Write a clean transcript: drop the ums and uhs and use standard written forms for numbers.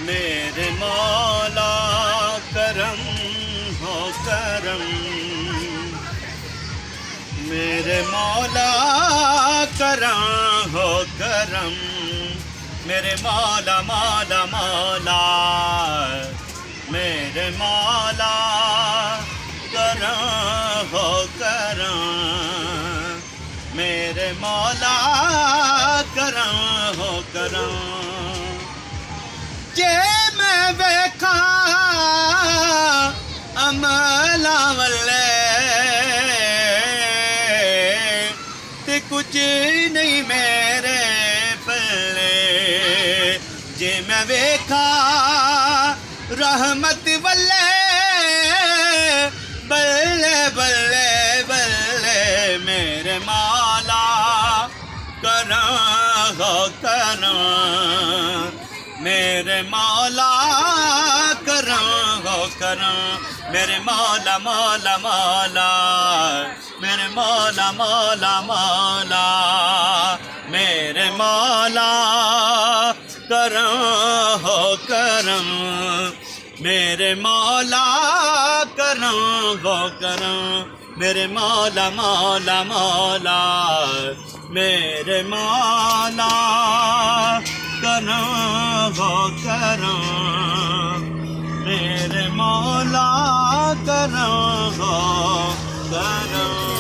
मेरे मौला करम हो करम, मेरे मौला करम हो करम, मेरे मौला मौला मौला, मेरे मौला करम हो करम, मेरे मौला करम हो करम। जे मैं वेखा अमला वल्ले ते कुछ नहीं मेरे पल्ले, जे मैं वेखा रहमत वल्ले बल्ले बल्ले बल्ले, मेरे मौला करम हो करम, मेरे मौला करम हो करम, मेरे मौला मौला मौला, मेरे मौला मौला मौला, मेरे मौला करम हो करम, मेरे मौला करम हो करम, मेरे मौला मौला मौला, मेरे मौला करम हो करम, मेरे मौला करम हो करम।